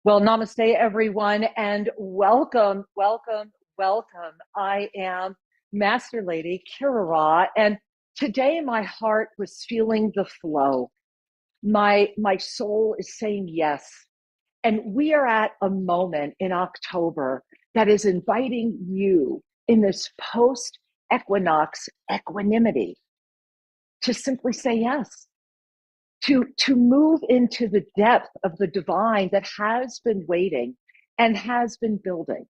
Well, namaste, everyone, and welcome, welcome, welcome. I am Master Lady Kira Ra, and today my heart was feeling the flow. My soul is saying yes, and we are at a moment in October that is inviting you in this post-equinox equanimity to simply say yes. To move into the depth of the divine that has been waiting and has been building.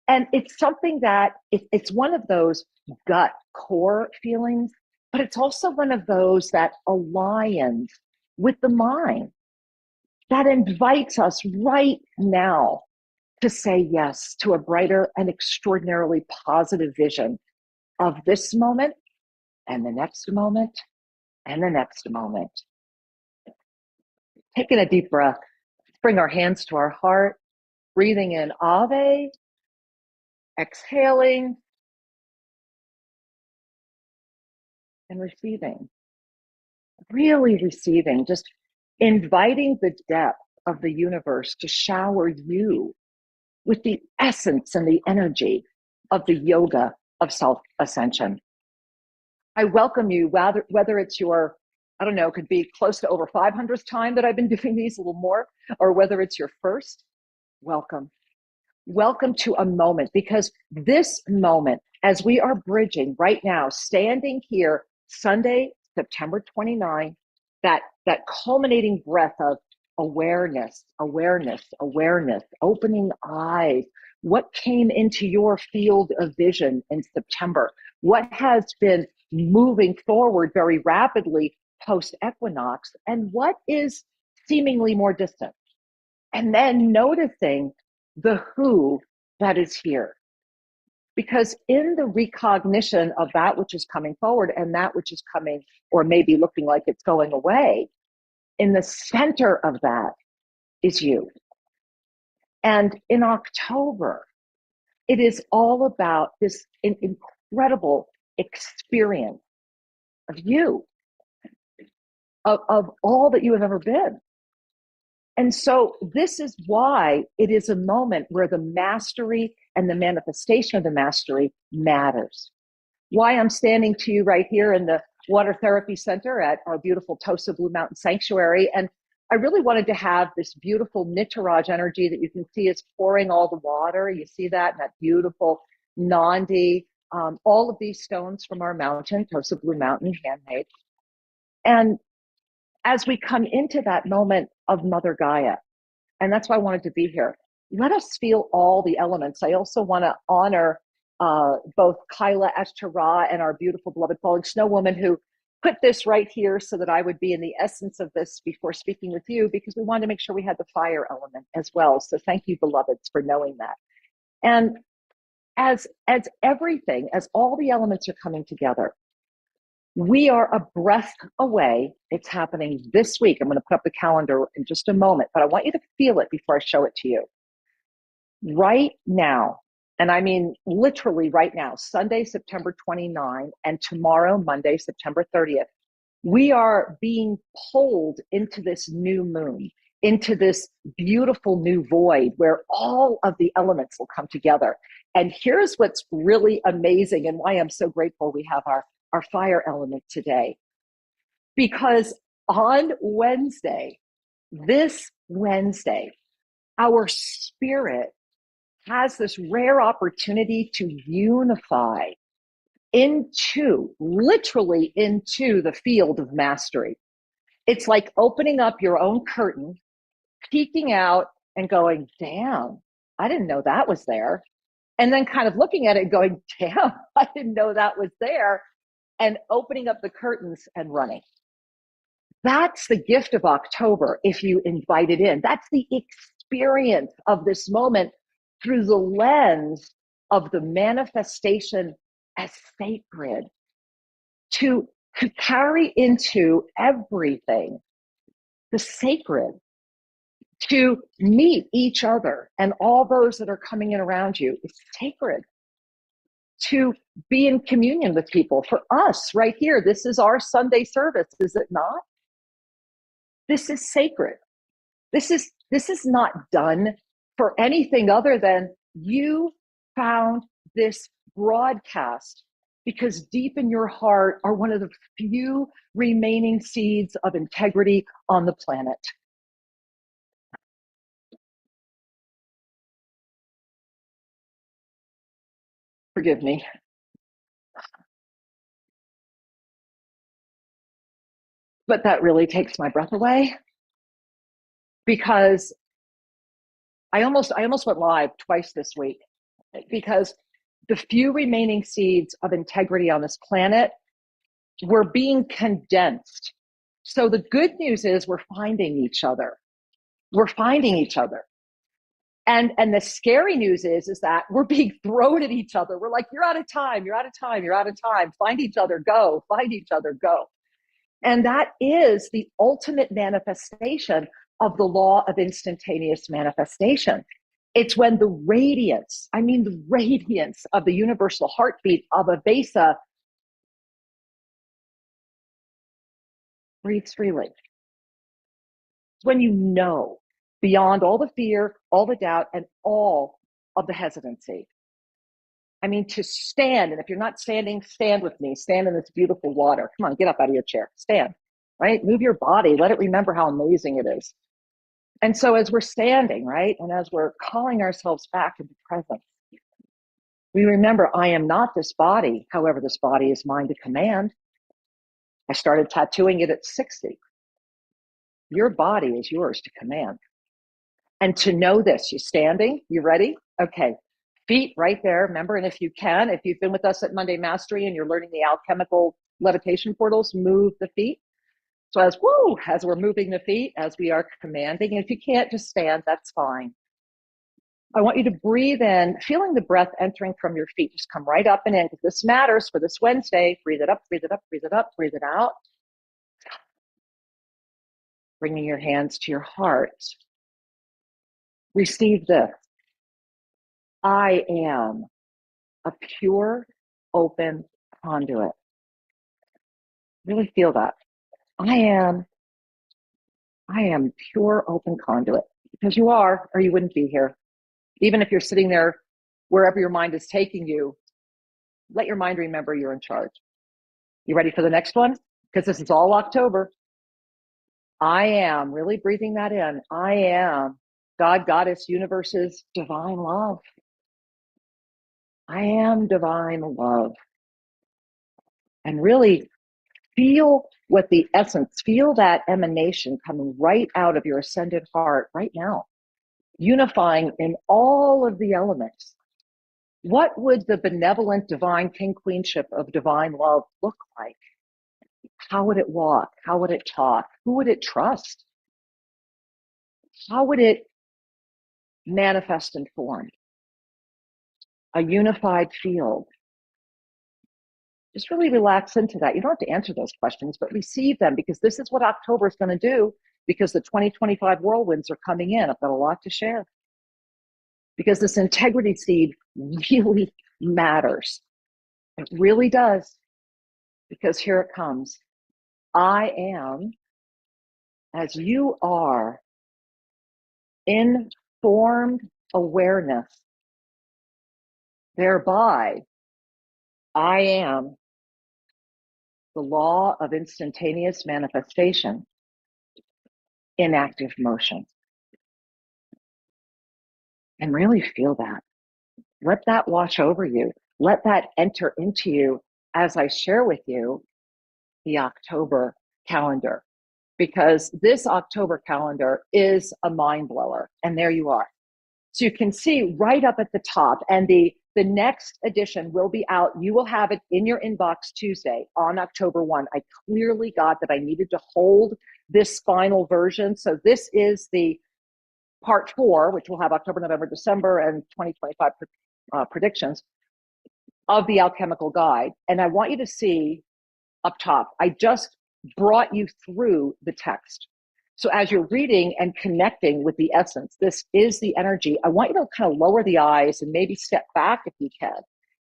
And it's something that it's one of those gut core feelings, but it's also one of those that aligns with the mind, that invites us right now to say yes to a brighter and extraordinarily positive vision of this moment and the next moment and the next moment. Taking a deep breath, bring our hands to our heart, breathing in Ave, exhaling, and receiving. Really receiving, just inviting the depth of the universe to shower you with the essence and the energy of the Yoga of Self-Ascension. I welcome you, whether it's your, I don't know, could be close to over 500th time that I've been doing these, a little more, or whether it's your first, welcome. Welcome to a moment, because this moment, as we are bridging right now, standing here, Sunday, September 29, that culminating breath of awareness, awareness, awareness, opening eyes. What came into your field of vision in September? What has been moving forward very rapidly post-equinox? And what is seemingly more distant? And then noticing the who that is here. Because in the recognition of that which is coming forward and that which is coming or maybe looking like it's going away, in the center of that is you. And in October, it is all about this incredible experience of you, of all that you have ever been. And so this is why it is a moment where the mastery and the manifestation of the mastery matters. Why I'm standing to you right here in the Water Therapy Center at our beautiful Tosa Blue Mountain Sanctuary. And I really wanted to have this beautiful Nitaraj energy that you can see is pouring all the water. You see that, and that beautiful Nandi, all of these stones from our mountain, Tosa Blue Mountain, handmade. And as we come into that moment of Mother Gaia, and that's why I wanted to be here, let us feel all the elements. I also want to honor both Kyla Ashtara and our beautiful beloved falling snow woman who put this right here so that I would be in the essence of this before speaking with you, because we wanted to make sure we had the fire element as well. So thank you, beloveds, for knowing that. And as everything, as all the elements are coming together, we are a breath away. It's happening this week. I'm going to put up the calendar in just a moment, but I want you to feel it before I show it to you. Right now, and I mean literally right now, Sunday, September 29, and tomorrow, Monday, September 30th, we are being pulled into this new moon, into this beautiful new void where all of the elements will come together. And here's what's really amazing and why I'm so grateful we have our fire element today. Because on Wednesday, this Wednesday, our spirit has this rare opportunity to unify literally into the field of mastery. It's like opening up your own curtain, peeking out and going, damn, I didn't know that was there. And then kind of looking at it and going, damn, I didn't know that was there. And opening up the curtains and running. That's the gift of October if you invite it in. That's the experience of this moment through the lens of the manifestation as sacred, to carry into everything the sacred, to meet each other and all those that are coming in around you is sacred. To be in communion with people. For us right here, this is our Sunday service, is it not? This is sacred. This is This is not done for anything other than you found this broadcast because deep in your heart are one of the few remaining seeds of integrity on the planet. Forgive me. But that really takes my breath away because I almost went live twice this week because the few remaining seeds of integrity on this planet were being condensed. So the good news is we're finding each other. We're finding each other. And the scary news is that we're being thrown at each other. We're like, you're out of time, you're out of time, you're out of time. Find each other, go, find each other, go. And that is the ultimate manifestation of the law of instantaneous manifestation. It's when the radiance of the universal heartbeat of a Vesa breathes freely. It's when you know beyond all the fear, all the doubt, and all of the hesitancy. I mean, to stand, and if you're not standing, stand with me. Stand in this beautiful water. Come on, get up out of your chair. Stand, right? Move your body. Let it remember how amazing it is. And so as we're standing, right, and as we're calling ourselves back into presence, we remember, I am not this body. However, this body is mine to command. I started tattooing it at 60. Your body is yours to command. And to know this, you standing, you ready? Okay, feet right there. Remember, and if you can, if you've been with us at Monday Mastery and you're learning the alchemical levitation portals, move the feet. So as we're moving the feet, as we are commanding, and if you can't just stand, that's fine. I want you to breathe in, feeling the breath entering from your feet. Just come right up and in, because this matters for this Wednesday. Breathe it up, breathe it up, breathe it up, breathe it out. Bringing your hands to your heart. Receive this. I am a pure, open conduit. Really feel that. I am pure, open conduit. Because you are, or you wouldn't be here. Even if you're sitting there, wherever your mind is taking you, let your mind remember you're in charge. You ready for the next one? Because this is all October. I am, really breathing that in. I am God, Goddess, Universe's divine love. I am divine love. And really feel what the essence, feel that emanation coming right out of your ascended heart right now, unifying in all of the elements. What would the benevolent divine king queenship of divine love look like? How would it walk? How would it talk? Who would it trust? How would it manifest and form? A unified field. Just really relax into that. You don't have to answer those questions, but receive them, because this is what October is going to do, because the 2025 whirlwinds are coming in. I've got a lot to share. Because this integrity seed really matters. It really does. Because here it comes. I am, as you are, informed awareness. Thereby, I am the law of instantaneous manifestation in active motion. And really feel that. Let that wash over you. Let that enter into you as I share with you the October calendar. Because this October calendar is a mind blower. And there you are. So you can see right up at the top, and the next edition will be out. You will have it in your inbox Tuesday on October 1. I clearly got that I needed to hold this final version. So this is the part 4, which will have October, November, December, and 2025 predictions of the alchemical guide. And I want you to see up top, I just brought you through the text. So as you're reading and connecting with the essence, this is the energy. I want you to kind of lower the eyes and maybe step back if you can,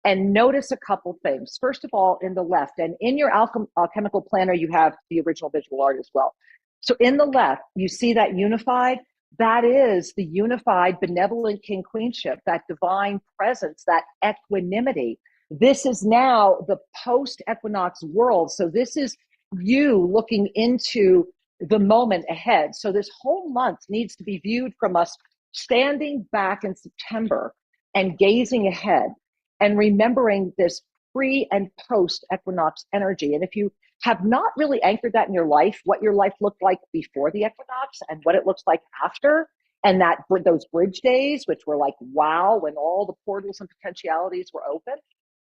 and notice a couple things. First of all, in the left, and in your alchemical planner, you have the original visual art as well. So in the left, you see that unified. that is the unified, benevolent king queenship, that divine presence, that equanimity. This is now the post equinox world. So this is you looking into the moment ahead. So this whole month needs to be viewed from us standing back in September and gazing ahead and remembering this pre and post equinox energy. And if you have not really anchored that in your life, what your life looked like before the equinox and what it looks like after, and that those bridge days, which were like, wow, when all the portals and potentialities were open.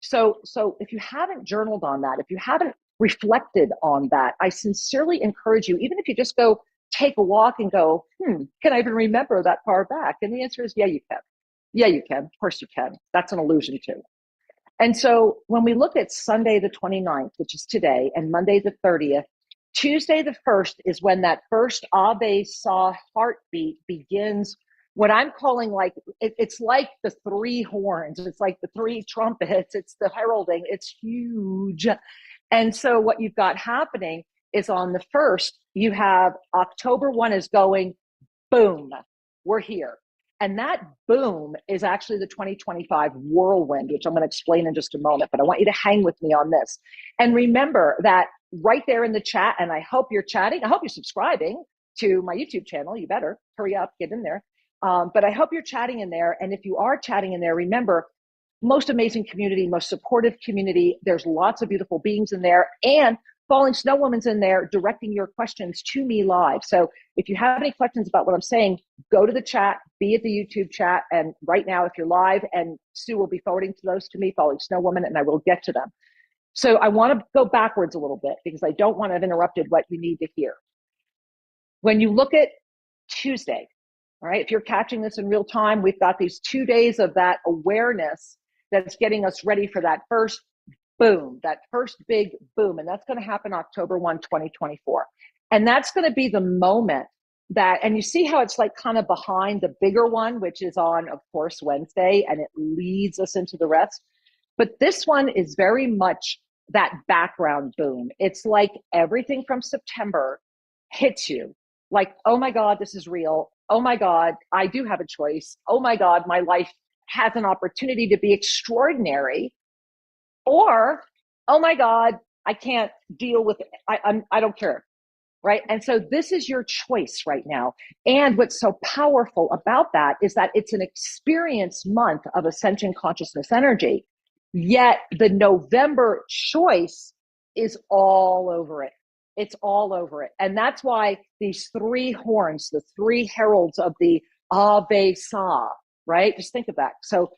So if you haven't journaled on that, if you haven't reflected on that, I sincerely encourage you, even if you just go take a walk and go, can I even remember that far back? And the answer is, yeah, you can. Yeah, you can. Of course you can. That's an illusion too. And so when we look at Sunday the 29th, which is today, and Monday the 30th, Tuesday the 1st is when that first Ave Saw heartbeat begins. What I'm calling like, it's like the three horns. It's like the three trumpets. It's the heralding. It's huge. And so what you've got happening is on the 1st, you have October 1 is going, boom, we're here. And that boom is actually the 2025 whirlwind, which I'm going to explain in just a moment, but I want you to hang with me on this. And remember that right there in the chat, and I hope you're chatting. I hope you're subscribing to my YouTube channel. You better hurry up, get in there. But I hope you're chatting in there. And if you are chatting in there, remember, most amazing community, most supportive community. There's lots of beautiful beings in there. And Falling Snow Woman's in there directing your questions to me live. So if you have any questions about what I'm saying, go to the chat, be at the YouTube chat. And right now, if you're live, and Sue will be forwarding to those to me, Falling Snow Woman, and I will get to them. So I want to go backwards a little bit because I don't want to have interrupted what you need to hear. When you look at Tuesday, all right, if you're catching this in real time, we've got these 2 days of that awareness that's getting us ready for that first boom, that first big boom. And that's going to happen October 1, 2024. And that's going to be the moment that, and you see how it's like kind of behind the bigger one, which is on, of course, Wednesday, and it leads us into the rest. But this one is very much that background boom. It's like everything from September hits you like, oh my God, this is real. Oh my God, I do have a choice. Oh my God, my life has an opportunity to be extraordinary. Or, oh my God, I can't deal with it. I don't care, right? And so this is your choice right now. And what's so powerful about that is that it's an experience month of ascension consciousness energy. Yet the November choice is all over it. It's all over it. And that's why these three horns, the three heralds of the Ave Sa, right? Just think of that. So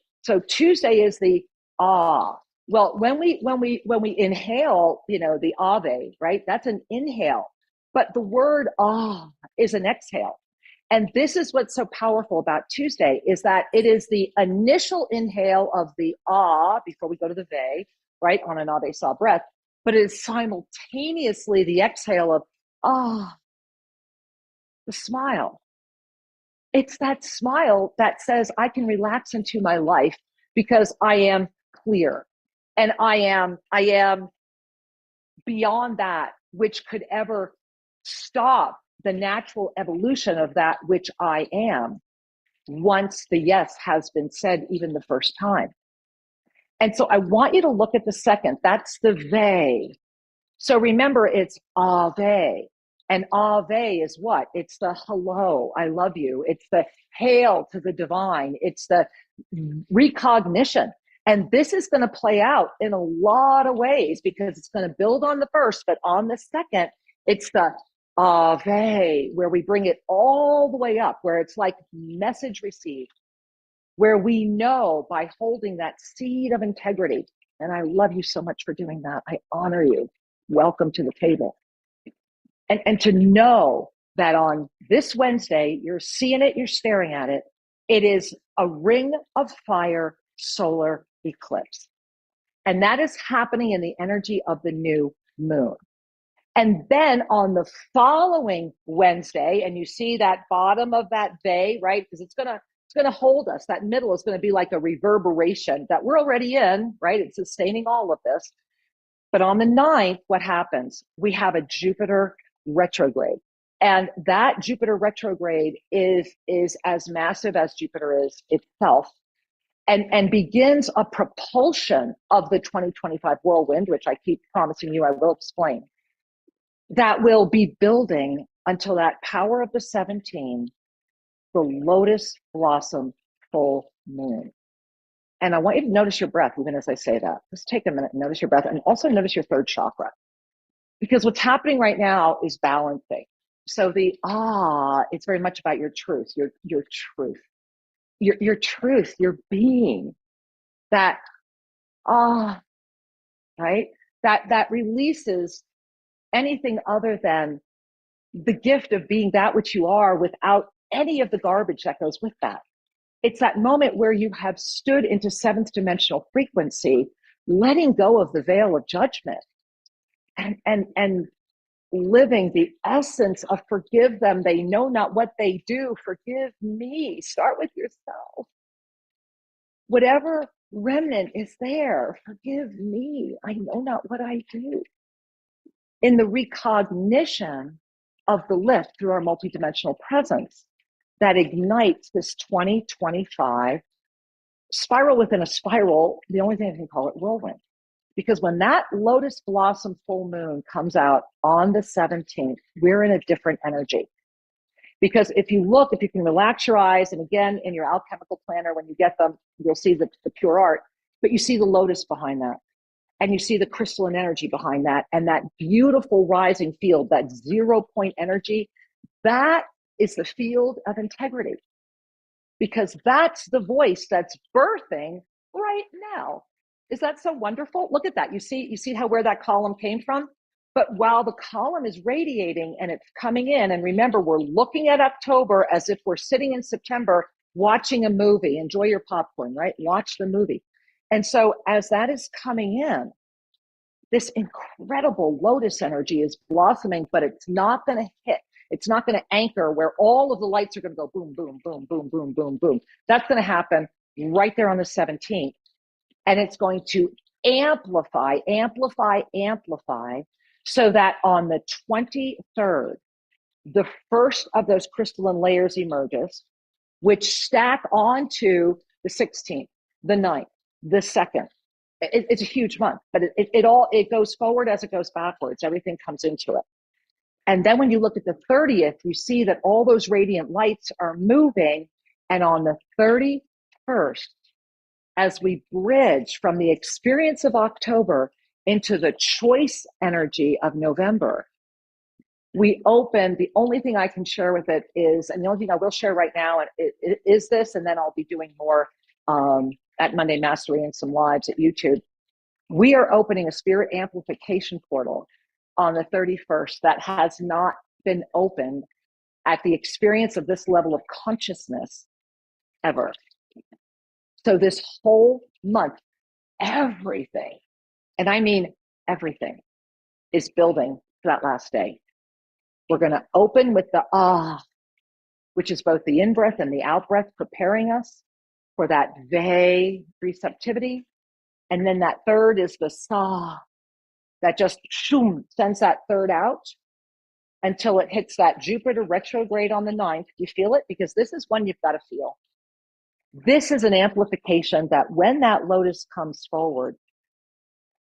Tuesday is the Ah. Well, when we inhale, the Ave, right? That's an inhale. But the word ah is an exhale. And this is what's so powerful about Tuesday is that it is the initial inhale of the ah before we go to the ve, right? On an Ave Sa breath. But it is simultaneously the exhale of the smile. It's that smile that says I can relax into my life because I am clear. And I am beyond that which could ever stop the natural evolution of that which I am once the yes has been said even the first time. And so I want you to look at the second. That's the ve. So remember, it's ave. And ave is what? It's the hello, I love you. It's the hail to the divine. It's the recognition. And this is going to play out in a lot of ways because it's going to build on the first, but on the second, it's the Ave, where we bring it all the way up, where it's like message received, where we know by holding that seed of integrity. And I love you so much for doing that. I honor you. Welcome to the table. And to know that on this Wednesday, you're seeing it, you're staring at it. It is a ring of fire solar eclipse. And that is happening in the energy of the new moon. And then on the following Wednesday, and you see that bottom of that ve, right? Because it's gonna hold us. That middle is going to be like a reverberation that we're already in, right? It's sustaining all of this. But on the 9th, what happens? We have a Jupiter retrograde. And that Jupiter retrograde is as massive as Jupiter is itself, and begins a propulsion of the 2025 whirlwind, which I keep promising you I will explain, that will be building until that power of the 17, the lotus blossom full moon. And I want you to notice your breath, even as I say that. Just take a minute and notice your breath, and also notice your third chakra. Because what's happening right now is balancing. So it's very much about your truth, your truth, your truth, your being, that, right? That releases anything other than the gift of being that which you are without any of the garbage that goes with that. It's that moment where you have stood into seventh dimensional frequency, letting go of the veil of judgment, and living the essence of forgive them, they know not what they do, forgive me. Start with yourself. Whatever remnant is there, forgive me, I know not what I do. In the recognition of the lift through our multidimensional presence that ignites this 2025 spiral within a spiral, the only thing I can call it whirlwind. Because when that lotus blossom full moon comes out on the 17th, we're in a different energy. Because if you can relax your eyes, and again, in your alchemical planner, when you get them, you'll see the pure art, but you see the lotus behind that. And you see the crystalline energy behind that. And that beautiful rising field, that 0 point energy, that is the field of integrity. Because that's the voice that's birthing right now. Is that so wonderful? Look at that. You see where that column came from? But while the column is radiating and it's coming in, and remember, we're looking at October as if we're sitting in September watching a movie. Enjoy your popcorn, right? Watch the movie. And so as that is coming in, this incredible lotus energy is blossoming, but it's not going to hit. It's not going to anchor where all of the lights are going to go boom, boom, boom, boom, boom, boom, boom. That's going to happen right there on the 17th. And it's going to amplify, so that on the 23rd, the first of those crystalline layers emerges, which stack onto the 16th, the 9th, the 2nd. It's a huge month, but it goes forward as it goes backwards. Everything comes into it. And then when you look at the 30th, you see that all those radiant lights are moving. And on the 31st, as we bridge from the experience of October into the choice energy of November, we open. The only thing I can share with it is, and the only thing I will share right now is this, and then I'll be doing more at Monday Mastery and some lives at YouTube. We are opening a spirit amplification portal on the 31st that has not been opened at the experience of this level of consciousness ever. So this whole month, everything, and I mean everything, is building for that last day. We're going to open with the which is both the in-breath and the out-breath, preparing us for that vague receptivity. And then that third is the sa, that just sends that third out until it hits that Jupiter retrograde on the 9th. You feel it? Because this is one you've got to feel. This is an amplification that when that lotus comes forward,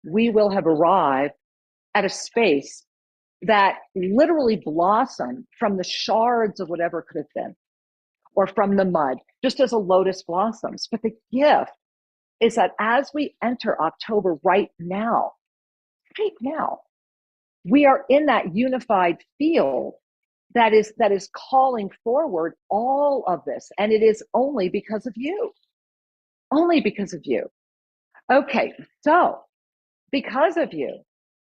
we will have arrived at a space that literally blossomed from the shards of whatever could have been, or from the mud, just as a lotus blossoms. But the gift is that as we enter October right now, we are in that unified field that is calling forward all of this. And it is only because of you. Only because of you. Okay, so because of you,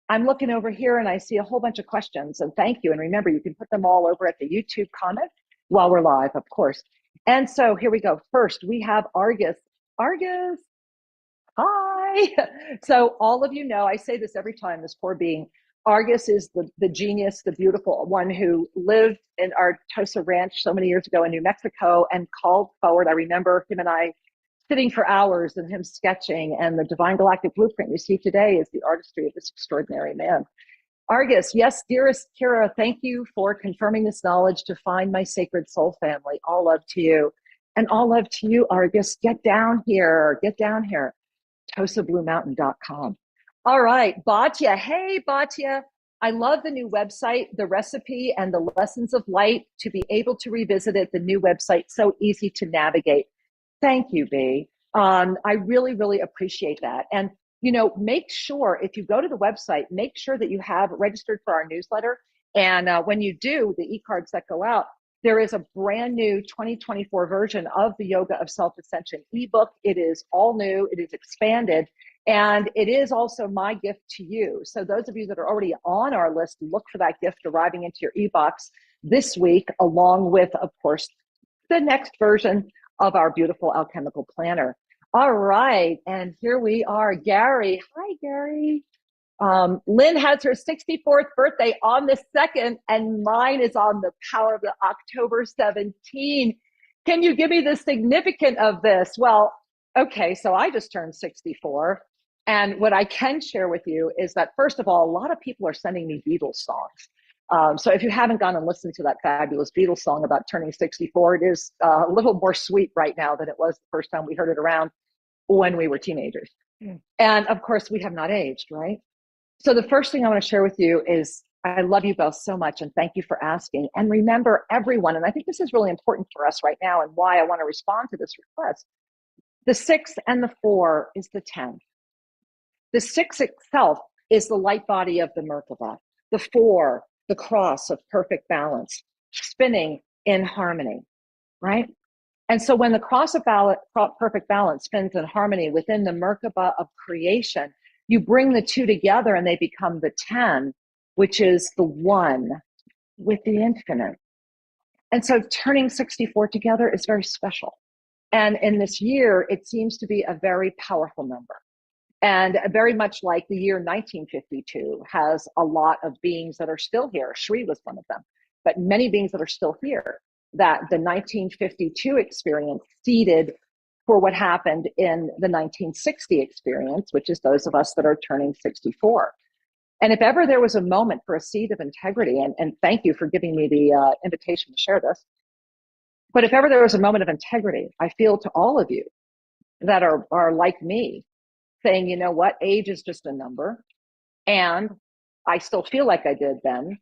I'm looking over here and I see a whole bunch of questions, and thank you. And remember, you can put them all over at the YouTube comment while we're live, of course. And so here we go. First, we have Argus. Argus, hi. So all of you know, I say this every time, this poor being, Argus is the genius, the beautiful one who lived in our Tosa Ranch so many years ago in New Mexico and called forward. I remember him and I sitting for hours and him sketching, and the Divine Galactic Blueprint you see today is the artistry of this extraordinary man. Argus, yes, dearest Kira, thank you for confirming this knowledge to find my sacred soul family. All love to you. And all love to you, Argus. Get down here. Get down here. TosaBlueMountain.com. All right, Batya. Hey, Batya. I love the new website, the recipe and the lessons of light. To be able to revisit it, the new website, so easy to navigate. Thank you, B. I really, really appreciate that. And, make sure if you go to the website, make sure that you have registered for our newsletter. And when you do, the e-cards that go out, there is a brand new 2024 version of the Yoga of Self-Ascension ebook. It is all new, it is expanded, and it is also my gift to you. So those of you that are already on our list, look for that gift arriving into your e-box this week, along with, of course, the next version of our beautiful alchemical planner. All right, and here we are. Gary. Hi, Gary. Lynn has her 64th birthday on the 2nd, and mine is on the power of the October 17. Can you give me the significance of this? Well, okay, so I just turned 64. And what I can share with you is that, first of all, a lot of people are sending me Beatles songs. So if you haven't gone and listened to that fabulous Beatles song about turning 64, it is a little more sweet right now than it was the first time we heard it around when we were teenagers. And of course, we have not aged, right? So the first thing I want to share with you is I love you both so much, and thank you for asking. And remember, everyone, and I think this is really important for us right now and why I want to respond to this request. The 6 and the 4 is the 10. The 6 itself is the light body of the Merkaba. The 4, the cross of perfect balance, spinning in harmony, right? And so when the cross of perfect balance spins in harmony within the Merkaba of creation, you bring the 2 together and they become the 10, which is the 1 with the infinite. And so turning 64 together is very special. And in this year, it seems to be a very powerful number. And very much like the year 1952 has a lot of beings that are still here. Shri was one of them, but many beings that are still here, that the 1952 experience seeded for what happened in the 1960 experience, which is those of us that are turning 64. And if ever there was a moment for a seed of integrity, and thank you for giving me the invitation to share this, but if ever there was a moment of integrity, I feel to all of you that are like me, saying, you know what, age is just a number, and I still feel like I did then,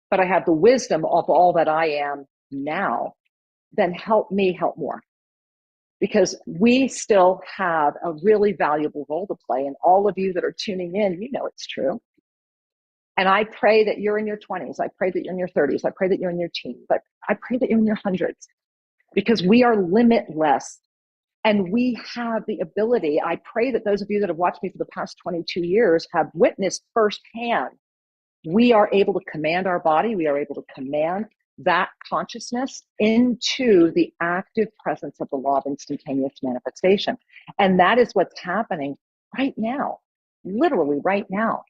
but I have the wisdom of all that I am now, then help me help more. Because we still have a really valuable role to play. And all of you that are tuning in, you know it's true. And I pray that you're in your 20s. I pray that you're in your 30s. I pray that you're in your teens. But I pray that you're in your hundreds. Because we are limitless. And we have the ability. I pray that those of you that have watched me for the past 22 years have witnessed firsthand. We are able to command our body. We are able to command that consciousness into the active presence of the law of instantaneous manifestation. And that is what's happening right now, literally right now.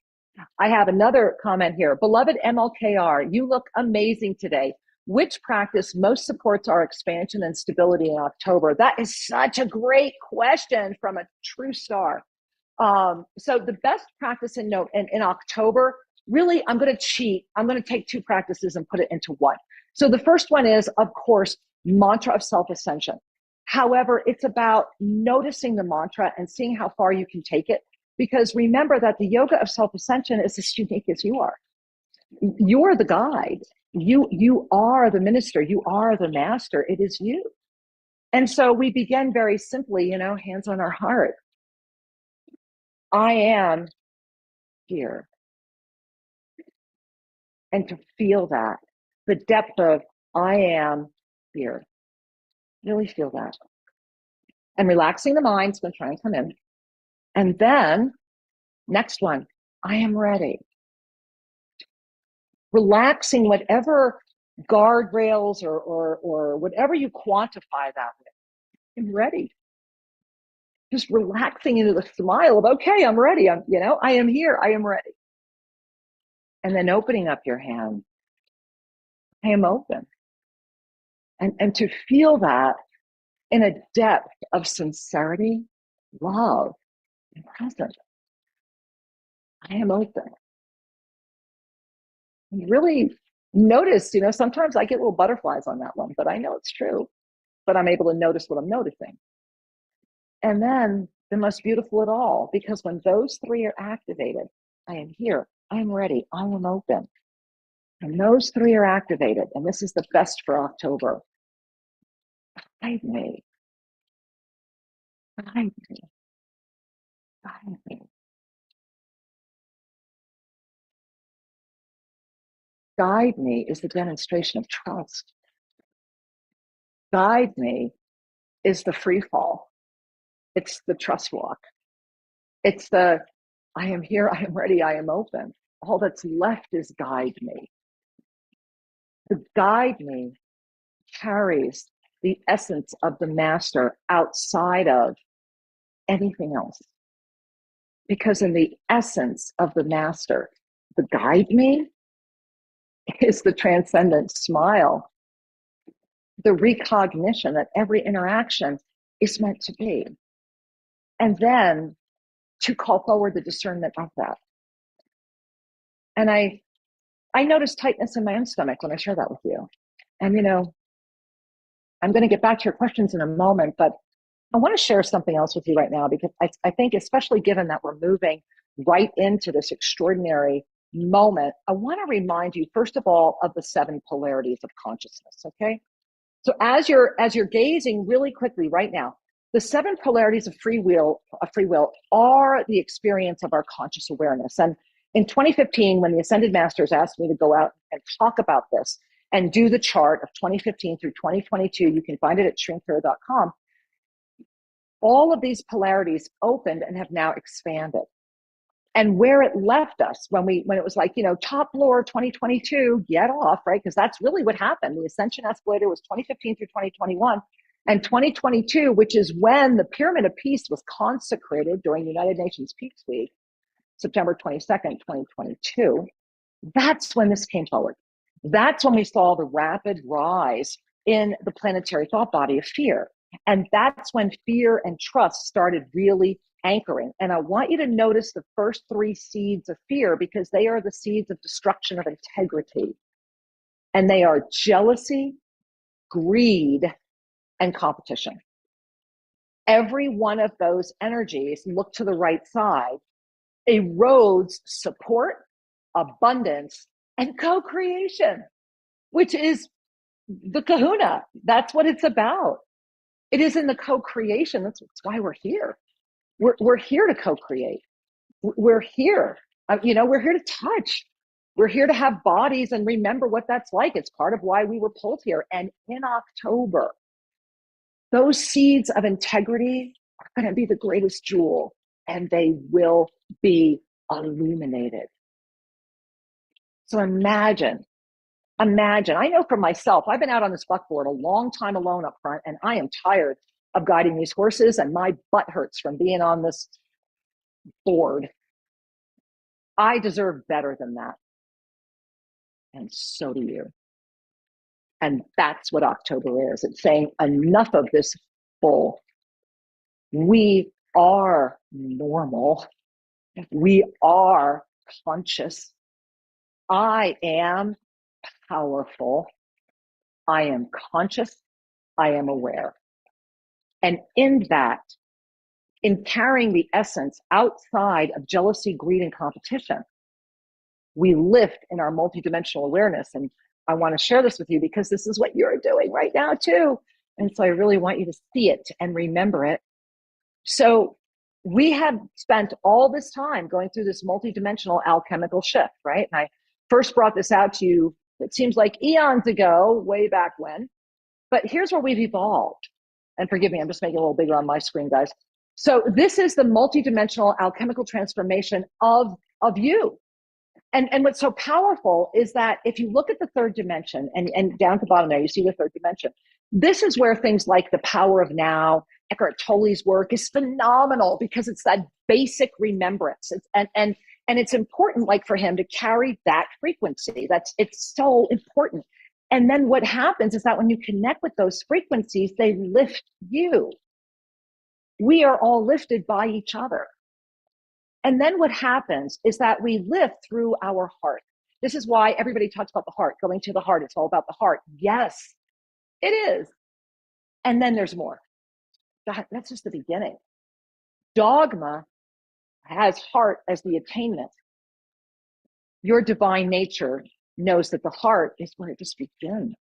I have another comment here. Beloved MLKR, you look amazing today. Which practice most supports our expansion and stability in October? That is such a great question from a true star. So the best practice in October, really, I'm going to cheat. I'm going to take 2 practices and put it into one. So the first one is, of course, mantra of self-ascension. However, it's about noticing the mantra and seeing how far you can take it. Because remember that the yoga of self-ascension is as unique as you are. You're the guide. You are the minister. You are the master. It is you. And so we begin very simply, hands on our heart. I am here. And to feel that, the depth of I am here. Really feel that. And relaxing the mind's going to try and come in. And then, next one, I am ready. Relaxing whatever guardrails or whatever you quantify that with. I'm ready. Just relaxing into the smile of, okay, I'm ready. I am here. I am ready. And then opening up your hand. I am open. And to feel that in a depth of sincerity, love, and presence. I am open. really notice, sometimes I get little butterflies on that one, but I know it's true. But I'm able to notice what I'm noticing. And then the most beautiful at all, because when those three are activated, I am here, I am ready, I am open. And those three are activated, and this is the best for October. Guide me. Guide me. Guide me. Guide me is the demonstration of trust. Guide me is the free fall. It's the trust walk. It's the, I am here, I am ready, I am open. All that's left is guide me. The guide me carries the essence of the master outside of anything else. Because in the essence of the master, the guide me is the transcendent smile, the recognition that every interaction is meant to be. And then to call forward the discernment of that. And I notice tightness in my own stomach when I share that with you. And, I'm going to get back to your questions in a moment, but I want to share something else with you right now, because I think, especially given that we're moving right into this extraordinary moment, I want to remind you, first of all, of the 7 polarities of consciousness, okay? So as you're gazing really quickly right now, the 7 polarities of free will are the experience of our conscious awareness. And in 2015, when the Ascended Masters asked me to go out and talk about this and do the chart of 2015 through 2022, you can find it at shrinkher.com. All of these polarities opened and have now expanded. And where it left us when it was like, top floor 2022, get off, right? Because that's really what happened. The Ascension escalator was 2015 through 2021. And 2022, which is when the Pyramid of Peace was consecrated during United Nations Peace Week, September 22nd, 2022, that's when this came forward. That's when we saw the rapid rise in the planetary thought body of fear. And that's when fear and trust started really anchoring. And I want you to notice the first 3 seeds of fear, because they are the seeds of destruction of integrity. And they are jealousy, greed, and competition. Every one of those energies, look to the right side, erodes support, abundance, and co-creation, which is the kahuna. That's what it's about. It is in the co-creation. That's why we're here. We're here to co-create. We're here. We're here to touch. We're here to have bodies and remember what that's like. It's part of why we were pulled here. And in October, those seeds of integrity are going to be the greatest jewel, and they will be illuminated. So imagine, I know for myself, I've been out on this buckboard a long time alone up front, and I am tired of guiding these horses, and my butt hurts from being on this board. I deserve better than that. And so do you. And that's what October is. It's saying enough of this bull. We are normal. We are conscious. I am powerful. I am conscious. I am aware. And in that, in carrying the essence outside of jealousy, greed, and competition, we lift in our multidimensional awareness. And I want to share this with you because this is what you're doing right now too. And so I really want you to see it and remember it. So we have spent all this time going through this multidimensional alchemical shift, right? And I first brought this out to you, it seems like eons ago, way back when. But here's where we've evolved. And forgive me, I'm just making it a little bigger on my screen, guys. So this is the multidimensional alchemical transformation of you. And what's so powerful is that if you look at the third dimension and down at the bottom there, you see the third dimension. This is where things like the power of now, Eckhart Tolle's work is phenomenal because it's that basic remembrance. And it's important, like for him to carry that frequency. It's so important. And then what happens is that when you connect with those frequencies, they lift you. We are all lifted by each other. And then what happens is that we lift through our heart. This is why everybody talks about the heart, going to the heart. It's all about the heart. Yes, it is. And then there's more. That's just the beginning. Dogma has heart as the attainment. Your divine nature knows that the heart is where it just begins.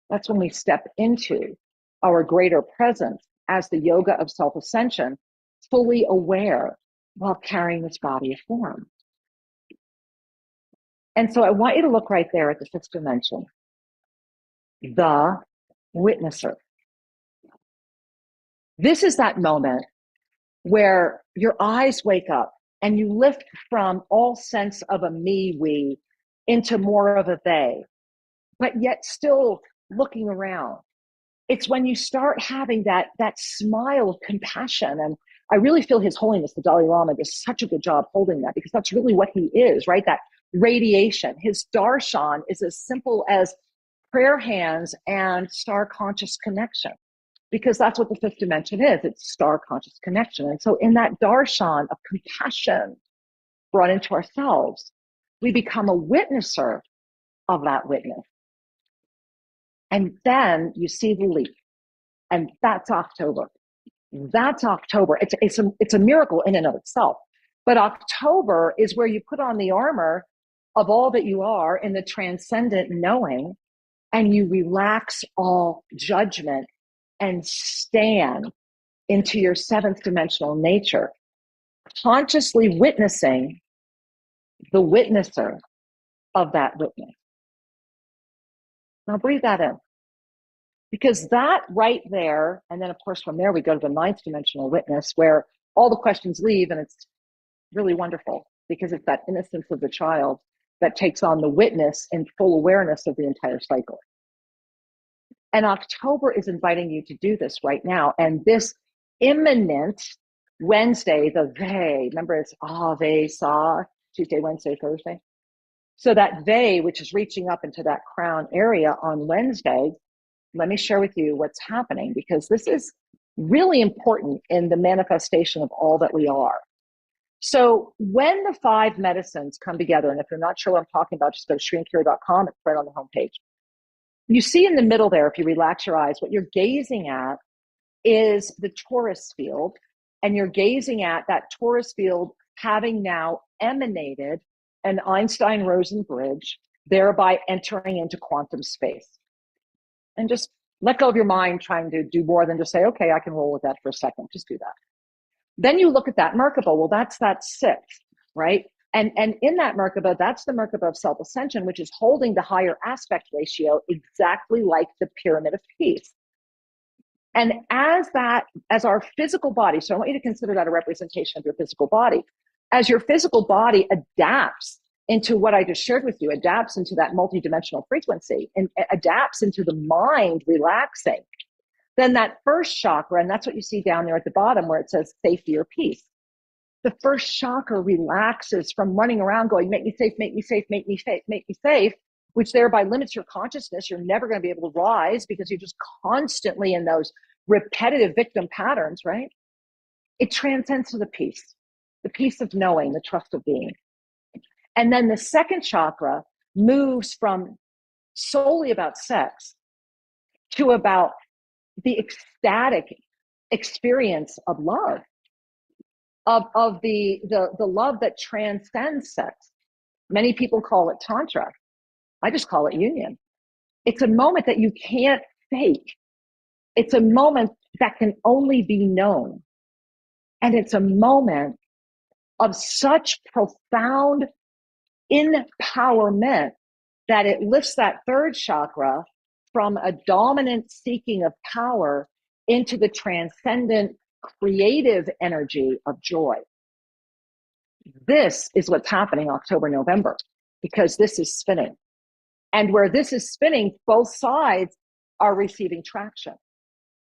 That's when we step into our greater presence as the yoga of self-ascension, fully aware while carrying this body of form. And so I want you to look right there at the fifth dimension, the witnesser. This is that moment where your eyes wake up and you lift from all sense of a me, we, into more of a they, but yet still looking around. It's when you start having that smile of compassion. And I really feel His Holiness, the Dalai Lama, does such a good job holding that, because that's really what he is, right? That radiation. His darshan is as simple as prayer hands and star conscious connection, because that's what the fifth dimension is. It's star conscious connection. And so in that darshan of compassion brought into ourselves, we become a witnesser of that witness. And then you see the leap. And that's October. That's October. It's a miracle in and of itself. But October is where you put on the armor of all that you are in the transcendent knowing, and you relax all judgment and stand into your seventh dimensional nature, consciously witnessing the witnesser of that witness. Now breathe that in. Because that right there, and then of course from there we go to the ninth dimensional witness, where all the questions leave, and it's really wonderful because it's that innocence of the child that takes on the witness in full awareness of the entire cycle. And October is inviting you to do this right now. And this imminent Wednesday, the they, remember it's they, saw, Tuesday, Wednesday, Thursday. So that they, which is reaching up into that crown area on Wednesday, let me share with you what's happening, because this is really important in the manifestation of all that we are. So when the five medicines come together, and if you're not sure what I'm talking about, just go to shrinkhere.com. It's right on the homepage. You see in the middle there, if you relax your eyes, what you're gazing at is the torus field, and you're gazing at that torus field having now emanated an Einstein-Rosen bridge, thereby entering into quantum space. And just let go of your mind trying to do more than just say, okay, I can roll with that for a second. Just do that. Then you look at that Merkaba. Well, that's that sixth, right? And in that Merkaba, that's the Merkaba of self-ascension, which is holding the higher aspect ratio exactly like the pyramid of peace. And as our physical body, so I want you to consider that a representation of your physical body. As your physical body adapts into what I just shared with you, adapts into that multidimensional frequency and adapts into the mind relaxing, then that first chakra, and that's what you see down there at the bottom where it says safety or peace. The first chakra relaxes from running around going, make me safe, make me safe, make me safe, make me safe, which thereby limits your consciousness. You're never going to be able to rise because you're just constantly in those repetitive victim patterns, right? It transcends to the peace of knowing, the trust of being. And then the second chakra moves from solely about sex to about the ecstatic experience of love, of the love that transcends sex. Many people call it tantra. I just call it union. It's a moment that you can't fake. It's a moment that can only be known. And it's a moment of such profound empowerment that it lifts that third chakra from a dominant seeking of power into the transcendent creative energy of joy. This is what's happening October, November, because this is spinning. And where this is spinning, both sides are receiving traction.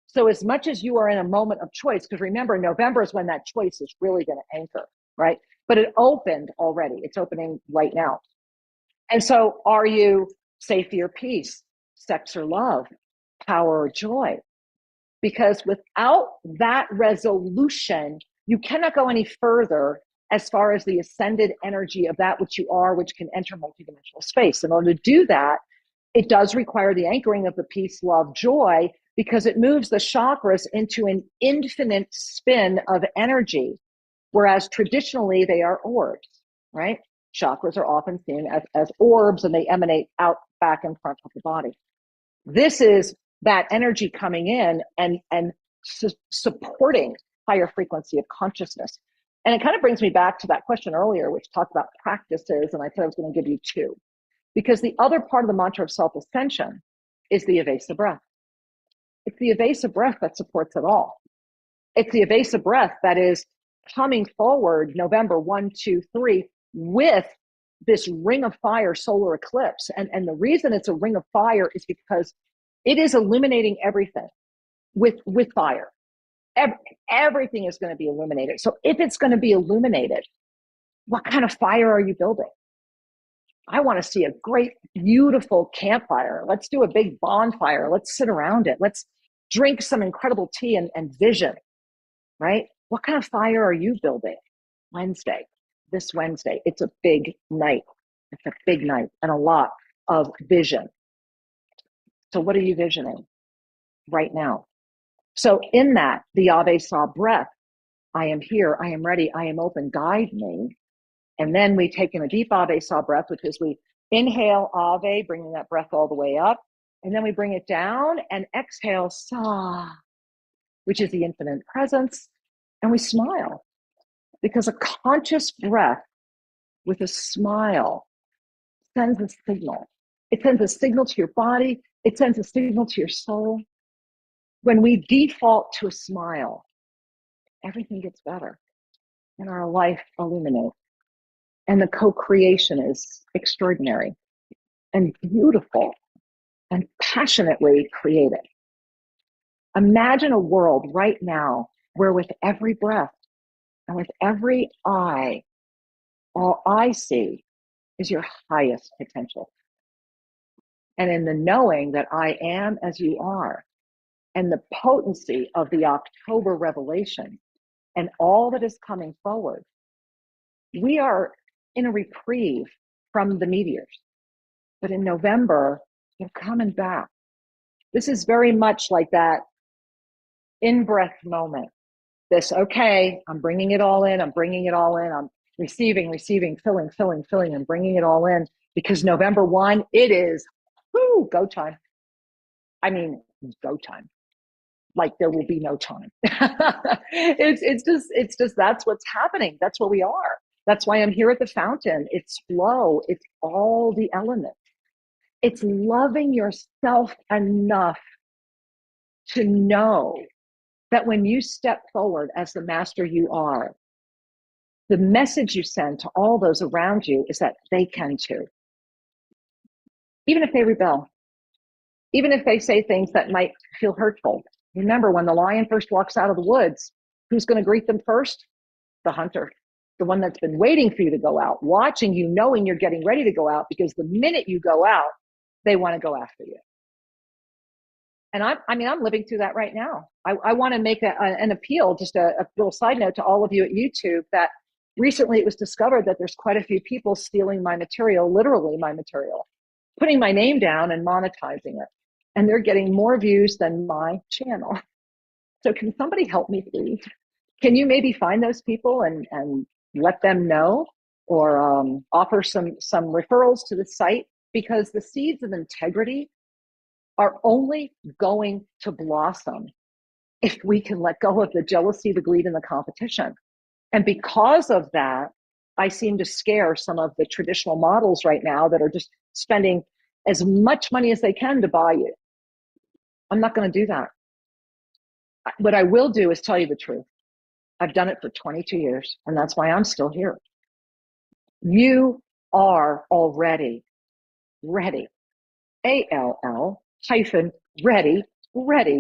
So as much as you are in a moment of choice, because remember, November is when that choice is really going to anchor, right? But it opened already. It's opening right now. And so are you safety or peace, sex or love, power or joy? Because without that resolution, you cannot go any further as far as the ascended energy of that which you are, which can enter multidimensional space. In order to do that, it does require the anchoring of the peace, love, joy, because it moves the chakras into an infinite spin of energy, whereas traditionally they are orbs, right? Chakras are often seen as orbs, and they emanate out, back, and front of the body. This is that energy coming in and supporting higher frequency of consciousness. And it kind of brings me back to that question earlier, which talked about practices, and I said I was going to give you two. Because the other part of the mantra of self-ascension is the evasive breath. It's the evasive breath that supports it all. It's the evasive breath that is coming forward November 1, 2, 3 with this ring of fire solar eclipse. And the reason it's a ring of fire is because it is illuminating everything with fire. Everything is going to be illuminated. So if it's going to be illuminated, what kind of fire are you building? I want to see a great, beautiful campfire. Let's do a big bonfire. Let's sit around it. Let's drink some incredible tea and vision, right? What kind of fire are you building? This Wednesday, it's a big night. It's a big night and a lot of vision. So what are you visioning right now? So in that, the Ave Sa breath, I am here, I am ready, I am open, guide me. And then we take in a deep Ave Sa breath, which is we inhale Ave, bringing that breath all the way up. And then we bring it down and exhale Sa, which is the infinite presence. And we smile, because a conscious breath with a smile sends a signal. It sends a signal to your body. It sends a signal to your soul. When we default to a smile, everything gets better and our life illuminates. And the co-creation is extraordinary and beautiful and passionately created. Imagine a world right now where with every breath and with every eye, all I see is your highest potential. And in the knowing that I am as you are, and the potency of the October revelation and all that is coming forward, we are in a reprieve from the meteors. But in November, they're coming back. This is very much like that in-breath moment. This, okay, I'm bringing it all in. I'm bringing it all in. I'm receiving, filling, and bringing it all in. Because November 1, it is, go time. I mean, go time. Like there will be no time. it's just that's what's happening. That's where we are. That's why I'm here at the fountain. It's flow. It's all the elements. It's loving yourself enough to know that when you step forward as the master you are, the message you send to all those around you is that they can too. Even if they rebel, even if they say things that might feel hurtful. Remember, when the lion first walks out of the woods, who's going to greet them first? The hunter, the one that's been waiting for you to go out, watching you, knowing you're getting ready to go out, because the minute you go out, they want to go after you. And I'm living through that right now. I want to make an appeal, just a little side note to all of you at YouTube, that recently it was discovered that there's quite a few people stealing my material, literally my material, putting my name down and monetizing it. And they're getting more views than my channel. So can somebody help me, please? Can you maybe find those people and let them know, or offer some referrals to the site? Because the seeds of integrity are only going to blossom if we can let go of the jealousy, the greed, and the competition. And because of that, I seem to scare some of the traditional models right now that are just spending as much money as they can to buy you. I'm not going to do that. What I will do is tell you the truth. I've done it for 22 years, and that's why I'm still here. You are already ready. ALL-ready.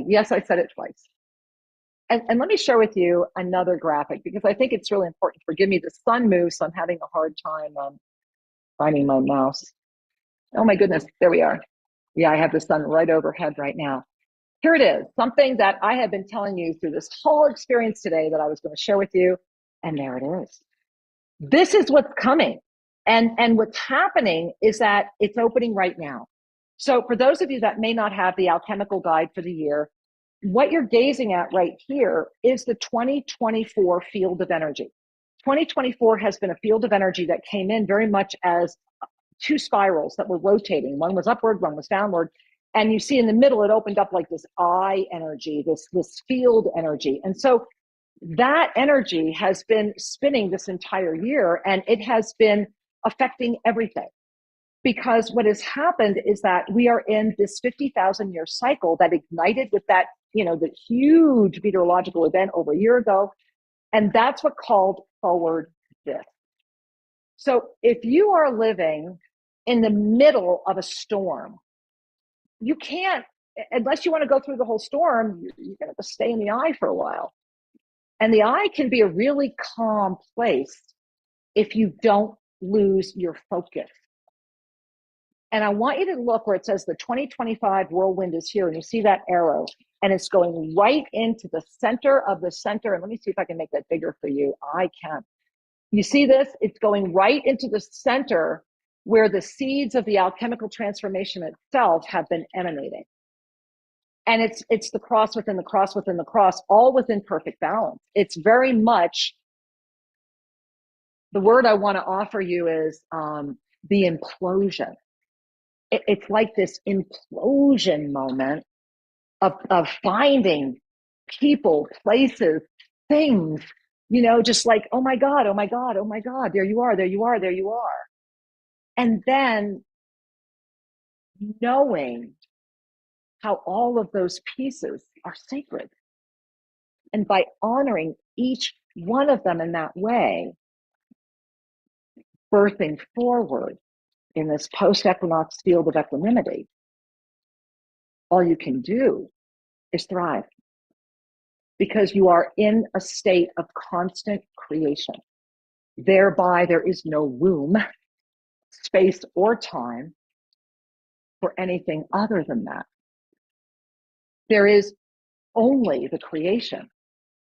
Yes, I said it twice. And let me share with you another graphic, because I think it's really important. Forgive me, the sun moves, so I'm having a hard time finding my mouse. Oh my goodness, there we are. Yeah, I have the sun right overhead right now. Here it is, something that I have been telling you through this whole experience today that I was going to share with you, and there it is. This is what's coming. And what's happening is that it's opening right now. So for those of you that may not have the alchemical guide for the year, what you're gazing at right here is the 2024 field of energy. 2024 has been a field of energy that came in very much as two spirals that were rotating. One was upward, one was downward. And you see in the middle, it opened up like this eye energy, this field energy. And so that energy has been spinning this entire year, and it has been affecting everything. Because what has happened is that we are in this 50,000 year cycle that ignited with that, the huge meteorological event over a year ago. And that's what called forward this. So if you are living in the middle of a storm, you can't, unless you want to go through the whole storm, you're going to have to stay in the eye for a while. And the eye can be a really calm place if you don't lose your focus. And I want you to look where it says the 2025 whirlwind is here, and you see that arrow, and it's going right into the center of the center. And let me see if I can make that bigger for you. I can. You see this? It's going right into the center where the seeds of the alchemical transformation itself have been emanating. And it's the cross within the cross within the cross, all within perfect balance. It's very much, the word I want to offer you is the implosion. It's like this implosion moment of finding people, places, things, just like, oh my God, oh my God, oh my God, there you are, there you are, there you are. And then knowing how all of those pieces are sacred. And by honoring each one of them in that way, birthing forward in this post-equinox field of equanimity, all you can do is thrive, because you are in a state of constant creation. Thereby, there is no room, space, or time for anything other than that. There is only the creation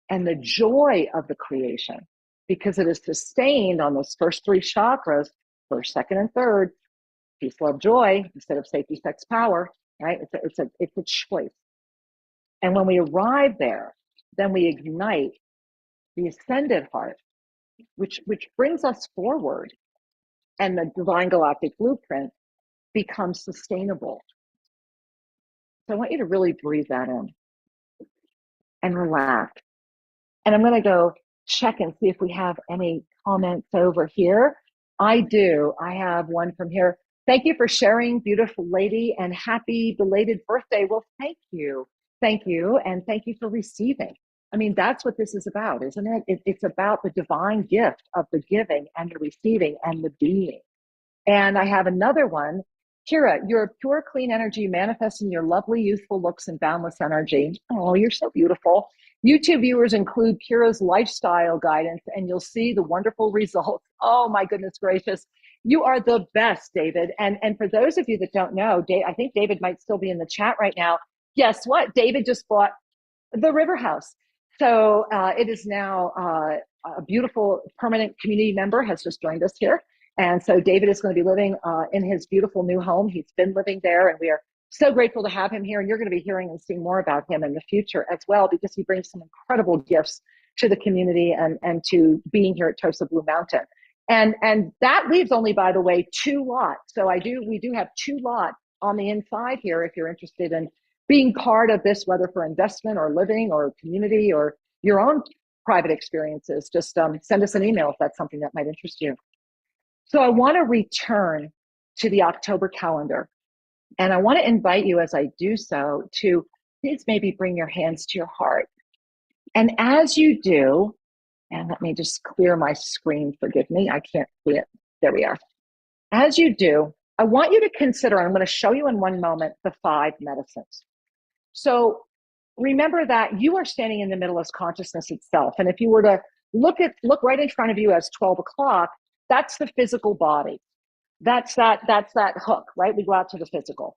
and the joy of the creation, because it is sustained on those first three chakras, first, second, and third, peace, love, joy, instead of safety, sex, power, right? It's a choice. And when we arrive there, then we ignite the ascended heart, which brings us forward, and the divine galactic blueprint becomes sustainable. So I want you to really breathe that in and relax. And I'm going to go check and see if we have any comments over here. I do. I have one from here. Thank you for sharing, beautiful lady, and happy belated birthday. Well, thank you. Thank you. And thank you for receiving. I mean, that's what this is about, isn't it? It's about the divine gift of the giving and the receiving and the being. And I have another one. Kira, you're a pure, clean energy manifesting your lovely, youthful looks and boundless energy. Oh, you're so beautiful. YouTube viewers include Kira's lifestyle guidance, and you'll see the wonderful results. Oh, my goodness gracious. You are the best, David. And for those of you that don't know, I think David might still be in the chat right now. Guess what? David just bought the River House. So it is now a beautiful permanent community member has just joined us here. And so David is going to be living in his beautiful new home. He's been living there, and we are so grateful to have him here. And you're going to be hearing and seeing more about him in the future as well, because he brings some incredible gifts to the community and to being here at Tosa Blue Mountain. And that leaves only, by the way, 2 lots. So we do have 2 lots on the inside here if you're interested in being part of this, whether for investment or living or community or your own private experiences. Just send us an email if that's something that might interest you. So I want to return to the October calendar, and I want to invite you, as I do so, to please maybe bring your hands to your heart. And as you do, and let me just clear my screen, forgive me, I can't see it. There we are. As you do, I want you to consider, I'm going to show you in one moment, the 5 medicines. So remember that you are standing in the middle as consciousness itself. And if you were to look right in front of you as 12 o'clock, that's the physical body. That's that hook, right? We go out to the physical.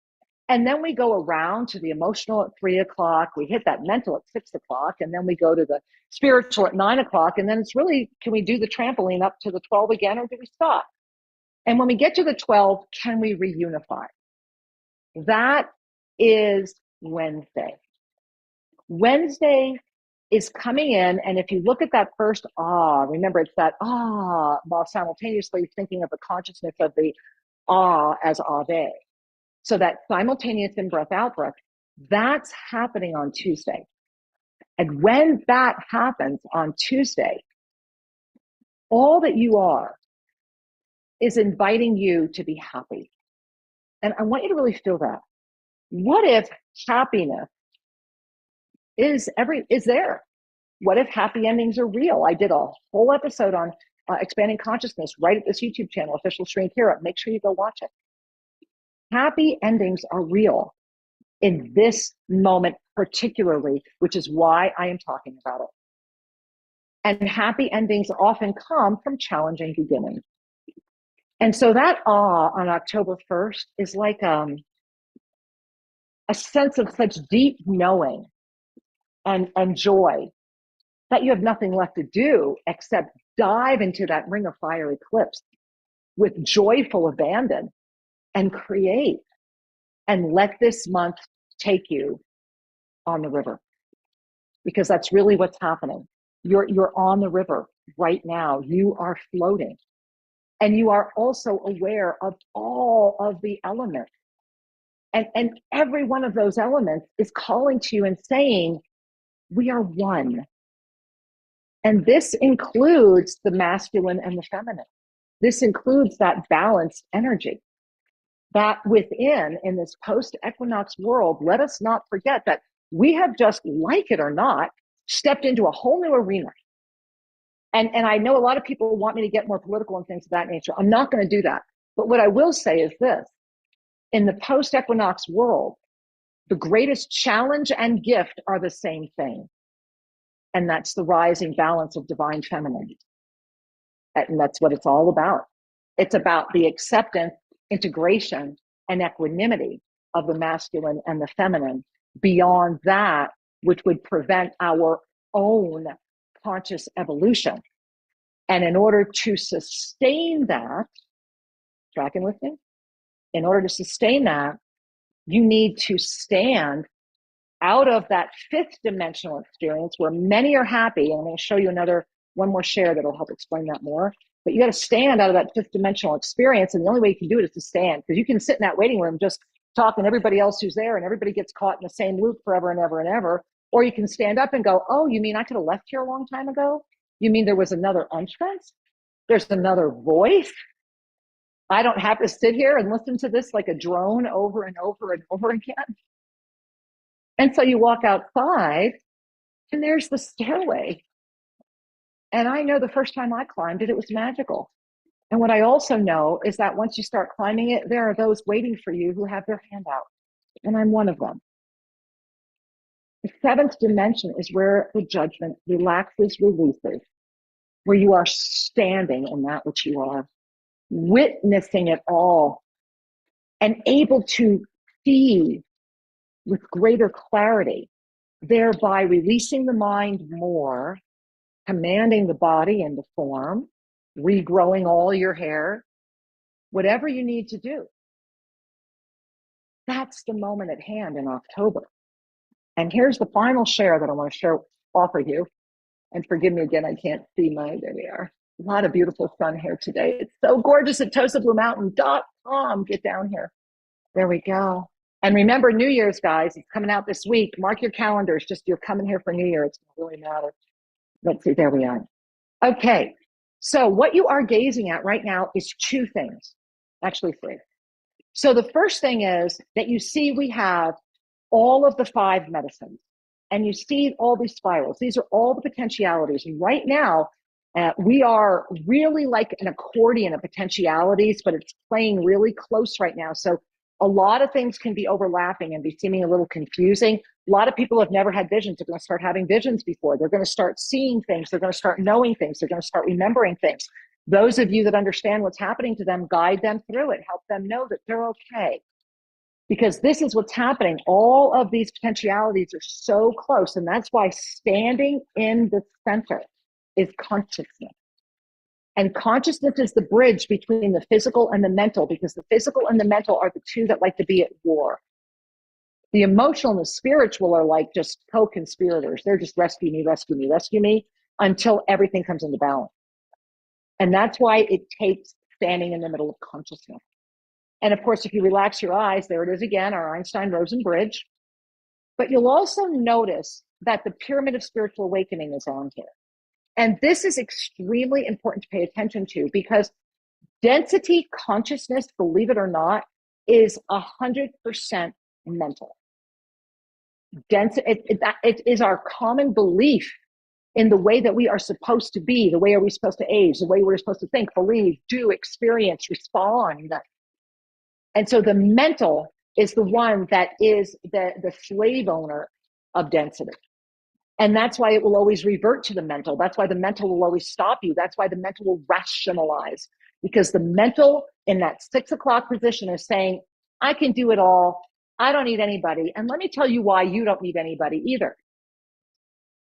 And then we go around to the emotional at 3 o'clock. We hit that mental at 6 o'clock. And then we go to the spiritual at 9 o'clock. And then it's really, can we do the trampoline up to the 12 again, or do we stop? And when we get to the 12, can we reunify? That is Wednesday. Wednesday is coming in. And if you look at that first remember it's that while simultaneously thinking of the consciousness of the as Ave. So that simultaneous in-breath, out-breath, that's happening on Tuesday. And when that happens on Tuesday, all that you are is inviting you to be happy. And I want you to really feel that. What if happiness is there? What if happy endings are real? I did a whole episode on expanding consciousness right at this YouTube channel, Official Shrink Hero. Make sure you go watch it. Happy endings are real in this moment particularly, which is why I am talking about it. And happy endings often come from challenging beginnings. And so that on October 1st is like a sense of such deep knowing and joy that you have nothing left to do except dive into that ring of fire eclipse with joyful abandon and create, and let this month take you on the river, because that's really what's happening. You're on the river right now. You are floating, and you are also aware of all of the elements, and every one of those elements is calling to you and saying, we are one. And this includes the masculine and the feminine. This includes that balanced energy. That within, in this post-equinox world, let us not forget that we have just, like it or not, stepped into a whole new arena. And I know a lot of people want me to get more political and things of that nature. I'm not going to do that. But what I will say is this. In the post-equinox world, the greatest challenge and gift are the same thing. And that's the rising balance of divine feminine. And that's what it's all about. It's about the acceptance, integration, and equanimity of the masculine and the feminine beyond that which would prevent our own conscious evolution. And in order to sustain that, tracking with me? In order to sustain that, you need to stand out of that fifth dimensional experience where many are happy. And I'm going to show you one more share that'll help explain that more. But you got to stand out of that fifth dimensional experience. And the only way you can do it is to stand, because you can sit in that waiting room just talking to everybody else who's there, and everybody gets caught in the same loop forever and ever and ever. Or you can stand up and go, oh, you mean I could have left here a long time ago? You mean there was another entrance? There's another voice? I don't have to sit here and listen to this like a drone over and over and over again. And so you walk outside and there's the stairway. And I know the first time I climbed it, it was magical. And what I also know is that once you start climbing it, there are those waiting for you who have their hand out. And I'm one of them. The seventh dimension is where the judgment relaxes, releases, where you are standing in that which you are, witnessing it all, and able to see with greater clarity, thereby releasing the mind more, commanding the body into form, regrowing all your hair, whatever you need to do. That's the moment at hand in October. And here's the final share that I want to offer you. And forgive me again, I can't see there we are. A lot of beautiful sun here today. It's so gorgeous at TosaBlueMountain.com. Get down here. There we go. And remember, New Year's, guys, it's coming out this week. Mark your calendars. Just you're coming here for New Year. It's going to really matter. Let's see. There we are. Okay. So what you are gazing at right now is two things, actually three. So the first thing is that you see we have all of the 5 medicines, and you see all these spirals. These are all the potentialities. And right now, we are really like an accordion of potentialities, but it's playing really close right now. So a lot of things can be overlapping and be seeming a little confusing. A lot of people have never had visions. They're going to start having visions before. They're going to start seeing things. They're going to start knowing things. They're going to start remembering things. Those of you that understand what's happening to them, guide them through it. Help them know that they're okay. because this is what's happening. All of these potentialities are so close. And that's why standing in the center is consciousness. And consciousness is the bridge between the physical and the mental, because the physical and the mental are the two that like to be at war. The emotional and the spiritual are like just co-conspirators. They're just rescue me, rescue me, rescue me until everything comes into balance. And that's why it takes standing in the middle of consciousness. And of course, if you relax your eyes, there it is again, our Einstein-Rosen bridge. But you'll also notice that the pyramid of spiritual awakening is on here. And this is extremely important to pay attention to, because density consciousness, believe it or not, is 100% mental. It is our common belief in the way that we are supposed to be, the way are we supposed to age, the way we're supposed to think, believe, do, experience, respond. And so the mental is the one that is the slave owner of density. And that's why it will always revert to the mental. That's why the mental will always stop you. That's why the mental will rationalize, because the mental in that 6 o'clock position is saying, I can do it all. I don't need anybody. And let me tell you why you don't need anybody either.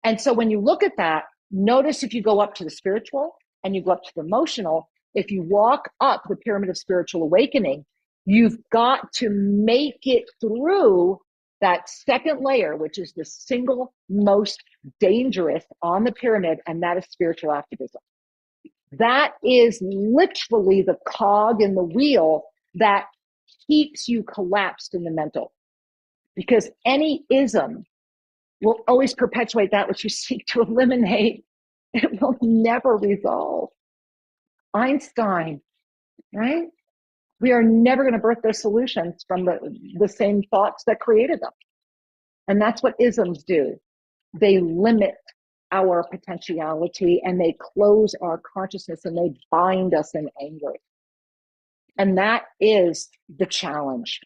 And so when you look at that, notice if you go up to the spiritual and you go up to the emotional, if you walk up the pyramid of spiritual awakening, you've got to make it through that second layer, which is the single most dangerous on the pyramid, and that is spiritual activism. That is literally the cog in the wheel that keeps you collapsed in the mental, because any ism will always perpetuate that which you seek to eliminate. It will never resolve. Einstein, right? We are never going to birth those solutions from the same thoughts that created them. And that's what isms do. They limit our potentiality and they close our consciousness and they bind us in anger. And that is the challenge.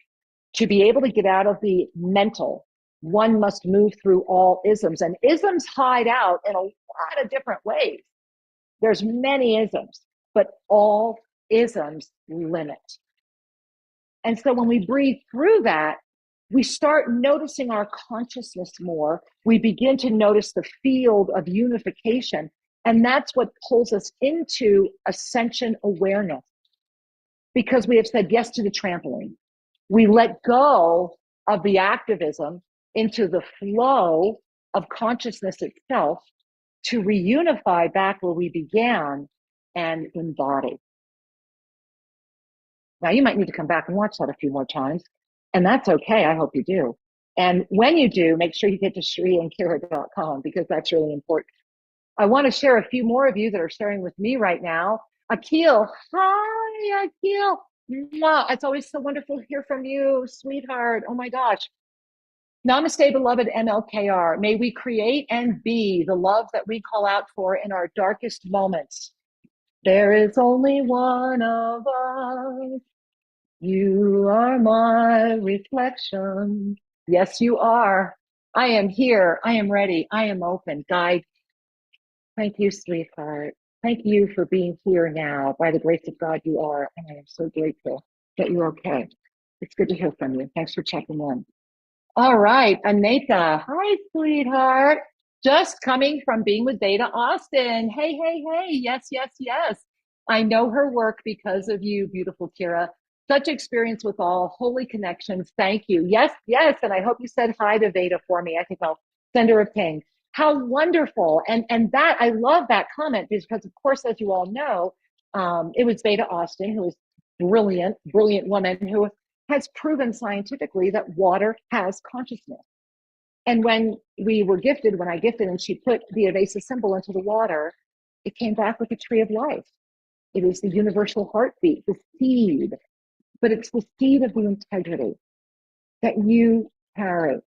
To be able to get out of the mental, one must move through all isms. And isms hide out in a lot of different ways. There's many isms, but all isms limit. And so when we breathe through that, we start noticing our consciousness more. We begin to notice the field of unification. And that's what pulls us into ascension awareness. Because we have said yes to the trampoline. We let go of the activism into the flow of consciousness itself to reunify back where we began and embody. Now, you might need to come back and watch that a few more times, and that's okay. I hope you do. And when you do, make sure you get to shriandkira.com, because that's really important. I want to share a few more of you that are sharing with me right now. Akil, hi, Akil. Mwah. It's always so wonderful to hear from you, sweetheart. Oh my gosh. Namaste, beloved MLKR. May we create and be the love that we call out for in our darkest moments. There is only one of us. You are my reflection. Yes, you are. I am here. I am ready. I am open. Guide. Thank you, sweetheart. Thank you for being here now. By the grace of God, you are. And I am so grateful that you're okay. It's good to hear from you. Thanks for checking in. All right, Aneta. Hi, sweetheart. Just coming from being with Beta Austin. Hey, hey, hey. Yes, yes, yes. I know her work because of you, beautiful Kira. Such experience with all. Holy connections. Thank you. Yes, yes. And I hope you said hi to Veda for me. I think I'll send her a ping. How wonderful. And that, I love that comment because, of course, as you all know, it was Veda Austin, who is brilliant, brilliant woman who has proven scientifically that water has consciousness. And when I gifted and she put the evasive symbol into the water, it came back with a tree of life. It is the universal heartbeat, the seed, but it's the seed of the integrity that you carry.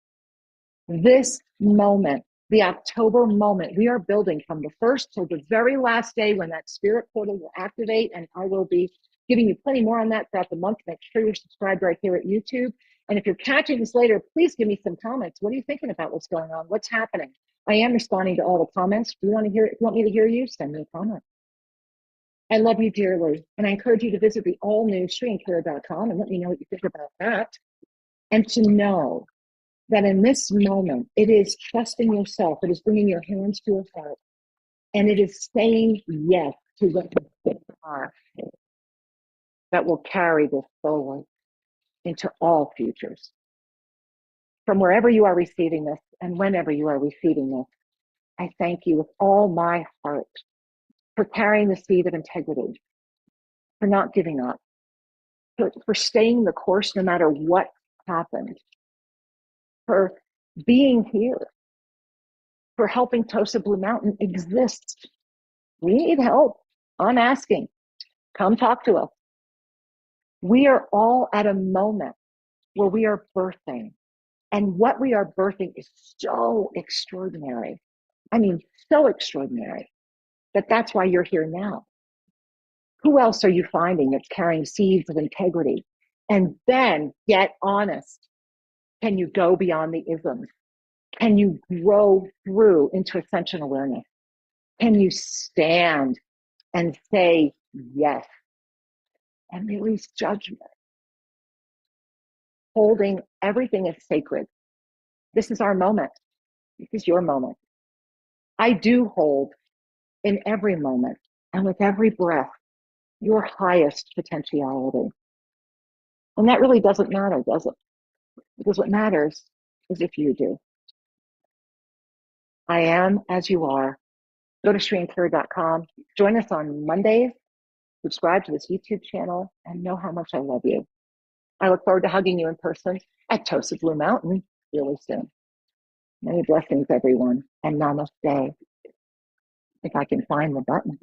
This moment, the October moment, we are building from the first till the very last day when that spirit portal will activate, and I will be giving you plenty more on that throughout the month. Make sure you're subscribed right here at YouTube. And if you're catching this later, please give me some comments. What are you thinking about what's going on? What's happening? I am responding to all the comments. If you want me to hear you, send me a comment. I love you dearly. And I encourage you to visit the all-new shriandkira.com and let me know what you think about that. And to know that in this moment, it is trusting yourself, it is bringing your hands to your heart, and it is saying yes to what you are that will carry this forward into all futures. From wherever you are receiving this and whenever you are receiving this, I thank you with all my heart for carrying the seed of integrity, for not giving up, for staying the course no matter what happened, for being here, for helping Tosa Blue Mountain exist. We need help. I'm asking. Come talk to us. We are all at a moment where we are birthing. And what we are birthing is so extraordinary. I mean, so extraordinary that that's why you're here now. Who else are you finding that's carrying seeds of integrity? And then get honest. Can you go beyond the isms? Can you grow through into ascension awareness? Can you stand and say yes and release judgment? Holding everything as sacred. This is our moment. This is your moment. I do hold in every moment and with every breath your highest potentiality. And that really doesn't matter, does it? Because what matters is if you do. I am as you are. Go to ShreeAndCare.com. Join us on Mondays. Subscribe to this YouTube channel and know how much I love you. I look forward to hugging you in person at Tosa Blue Mountain really soon. Many blessings, everyone, and namaste. If I can find the button.